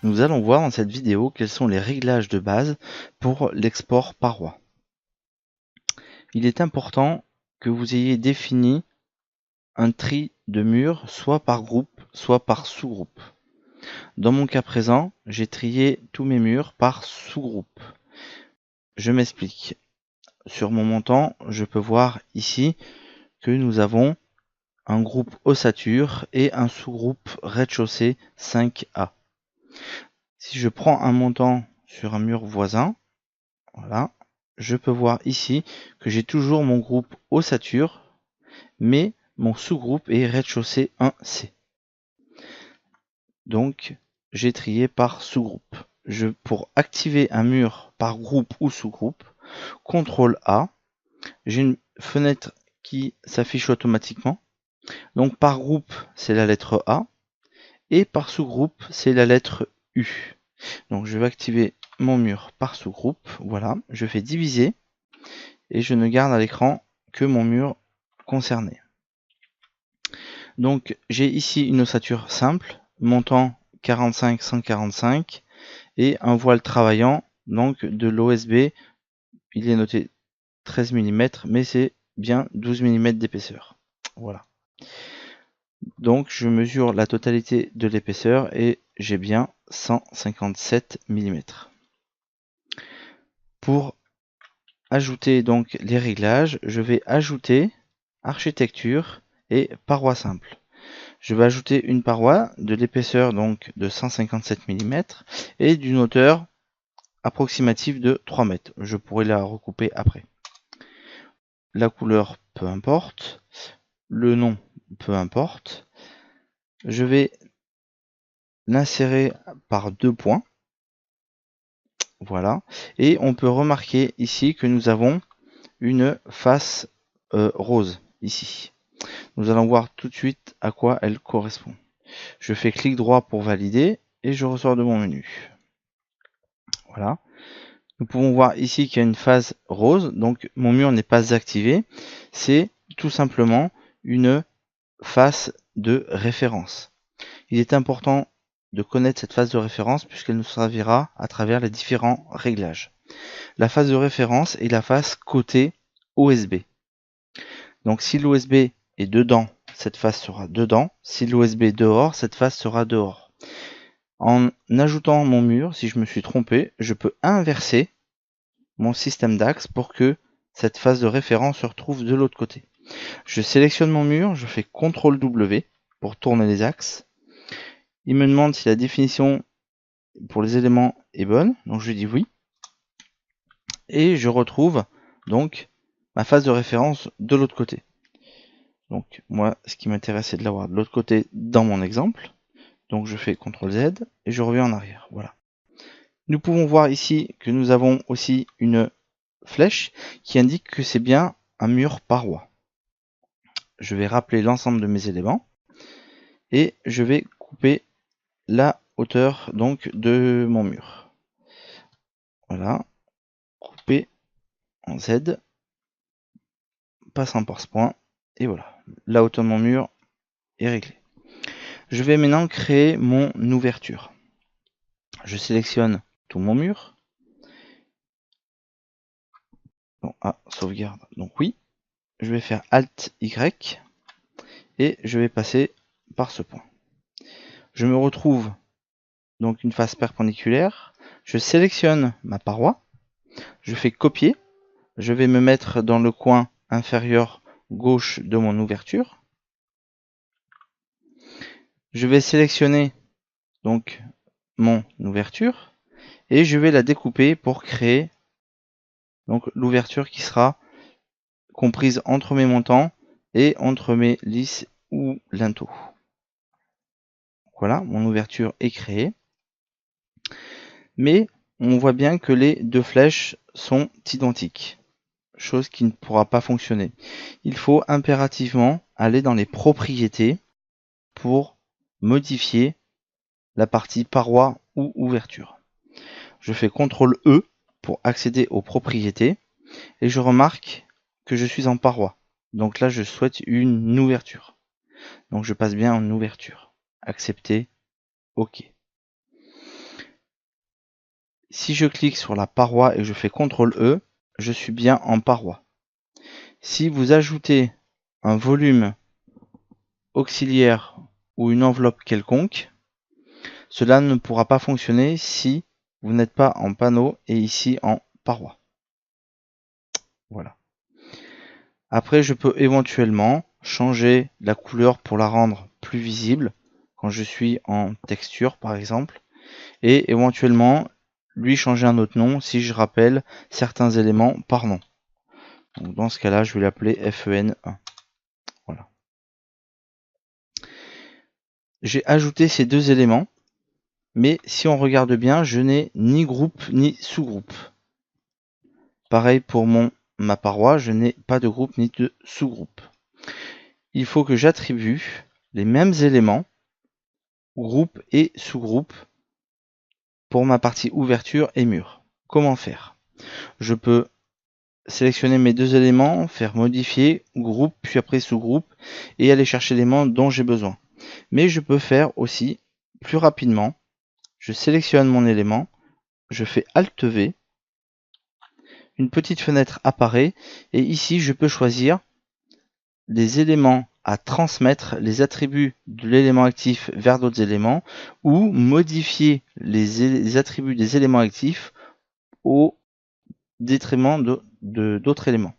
Nous allons voir dans cette vidéo quels sont les réglages de base pour l'export paroi. Il est important que vous ayez défini un tri de murs soit par groupe, soit par sous-groupe. Dans mon cas présent, j'ai trié tous mes murs par sous-groupe. Je m'explique. Sur mon montant, je peux voir ici que nous avons un groupe ossature et un sous-groupe rez-de-chaussée 5A. Si je prends un montant sur un mur voisin, voilà, je peux voir ici que j'ai toujours mon groupe ossature, mais mon sous-groupe est rez-de-chaussée 1C. Donc, j'ai trié par sous-groupe. Pour activer un mur par groupe ou sous-groupe, CTRL A, j'ai une fenêtre qui s'affiche automatiquement. Donc par groupe, c'est la lettre A, et par sous-groupe, c'est la lettre U. Donc je vais activer mon mur par sous-groupe. Voilà, je fais diviser et je ne garde à l'écran que mon mur concerné. Donc j'ai ici une ossature simple, montant 45-145 et un voile travaillant, donc de l'OSB, il est noté 13 mm, mais c'est bien 12 mm d'épaisseur. Voilà. Donc je mesure la totalité de l'épaisseur et j'ai bien 157 mm. Pour ajouter donc les réglages, je vais ajouter architecture et paroi simple. Je vais ajouter une paroi de l'épaisseur donc de 157 mm et d'une hauteur approximative de 3 mètres. Je pourrais la recouper après. La couleur, peu importe. Le nom, peu importe. Je vais l'insérer par 2 points. Voilà. Et on peut remarquer ici que nous avons une face rose ici. Nous allons voir tout de suite à quoi elle correspond. Je fais clic droit pour valider et je ressors de mon menu. Voilà. Nous pouvons voir ici qu'il y a une phase rose, donc mon mur n'est pas activé. C'est tout simplement une face de référence. Il est important de connaître cette phase de référence puisqu'elle nous servira à travers les différents réglages. La phase de référence est la phase côté OSB. Donc si l'OSB est dedans, cette face sera dedans. Si l'OSB est dehors, cette face sera dehors. En ajoutant mon mur, si je me suis trompé, je peux inverser mon système d'axe pour que cette phase de référence se retrouve de l'autre côté. Je sélectionne mon mur, je fais CTRL W pour tourner les axes. Il me demande si la définition pour les éléments est bonne, donc je dis oui. Et je retrouve donc ma phase de référence de l'autre côté. Donc moi, ce qui m'intéresse, c'est de l'avoir de l'autre côté dans mon exemple. Donc je fais CTRL Z et je reviens en arrière. Voilà. Nous pouvons voir ici que nous avons aussi une flèche qui indique que c'est bien un mur paroi. Je vais rappeler l'ensemble de mes éléments et je vais couper la hauteur donc de mon mur. Voilà, couper en Z, passant par ce point, et voilà, la hauteur de mon mur est réglée. Je vais maintenant créer mon ouverture. Je sélectionne tout mon mur. Bon, sauvegarde, donc oui. Je vais faire Alt Y et je vais passer par ce point. Je me retrouve donc une face perpendiculaire. Je sélectionne ma paroi. Je fais copier. Je vais me mettre dans le coin inférieur gauche de mon ouverture. Je vais sélectionner donc mon ouverture et je vais la découper pour créer donc l'ouverture qui sera comprise entre mes montants et entre mes lisses ou linteaux. Voilà, mon ouverture est créée. Mais on voit bien que les deux flèches sont identiques, chose qui ne pourra pas fonctionner. Il faut impérativement aller dans les propriétés pour modifier la partie paroi ou ouverture. Je fais CTRL E pour accéder aux propriétés et je remarque que je suis en paroi. Donc là, je souhaite une ouverture. Donc je passe bien en ouverture. Accepter, OK. Si je clique sur la paroi et je fais CTRL E, je suis bien en paroi. Si vous ajoutez un volume auxiliaire ou une enveloppe quelconque, cela ne pourra pas fonctionner si vous n'êtes pas en panneau et ici en paroi. Voilà. Après, je peux éventuellement changer la couleur pour la rendre plus visible quand je suis en texture par exemple, et éventuellement lui changer un autre nom si je rappelle certains éléments par nom. Donc dans ce cas-là, je vais l'appeler FEN1. Voilà. J'ai ajouté ces deux éléments, mais si on regarde bien, je n'ai ni groupe ni sous-groupe. Pareil pour ma paroi, je n'ai pas de groupe ni de sous-groupe. Il faut que j'attribue les mêmes éléments, groupe et sous-groupe, pour ma partie ouverture et mur. Comment faire? Je peux sélectionner mes deux éléments, faire modifier, groupe, puis après sous-groupe, et aller chercher l'élément dont j'ai besoin. Mais je peux faire aussi plus rapidement. Je sélectionne mon élément, je fais Alt V, une petite fenêtre apparaît, et ici je peux choisir les éléments à transmettre, les attributs de l'élément actif vers d'autres éléments, ou modifier les attributs des éléments actifs au détriment d'autres éléments.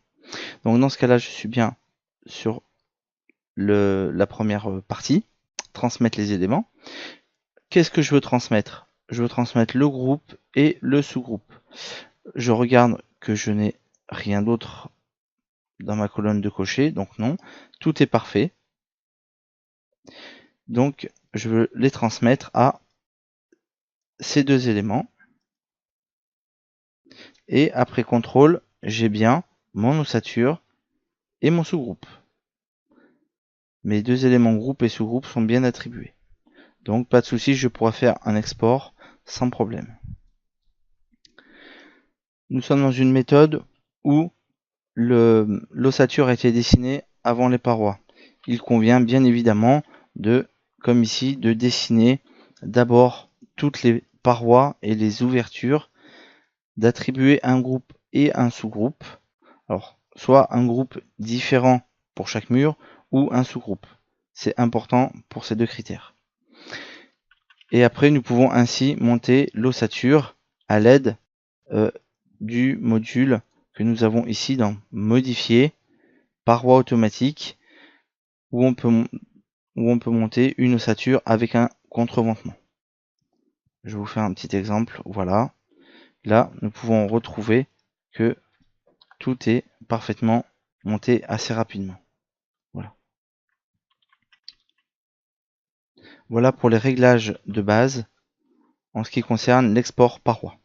Donc dans ce cas-là, je suis bien sur la première partie, transmettre les éléments. Qu'est-ce que je veux transmettre? Je veux transmettre le groupe et le sous-groupe. Je regarde que je n'ai rien d'autre dans ma colonne de cocher, donc non, tout est parfait. Donc je veux les transmettre à ces deux éléments. Et après contrôle, j'ai bien mon ossature et mon sous-groupe. Mes deux éléments groupe et sous-groupe sont bien attribués. Donc pas de souci, je pourrai faire un export sans problème. Nous sommes dans une méthode où l'ossature a été dessinée avant les parois. Il convient bien évidemment de, comme ici, de dessiner d'abord toutes les parois et les ouvertures, d'attribuer un groupe et un sous-groupe. Alors, soit un groupe différent pour chaque mur ou un sous-groupe. C'est important pour ces deux critères. Et après, nous pouvons ainsi monter l'ossature à l'aide du module que nous avons ici dans Modifier, Paroi automatique, où on peut monter une ossature avec un contreventement. Je vous fais un petit exemple. Voilà. Là, nous pouvons retrouver que tout est parfaitement monté assez rapidement. Voilà. Voilà pour les réglages de base en ce qui concerne l'export paroi.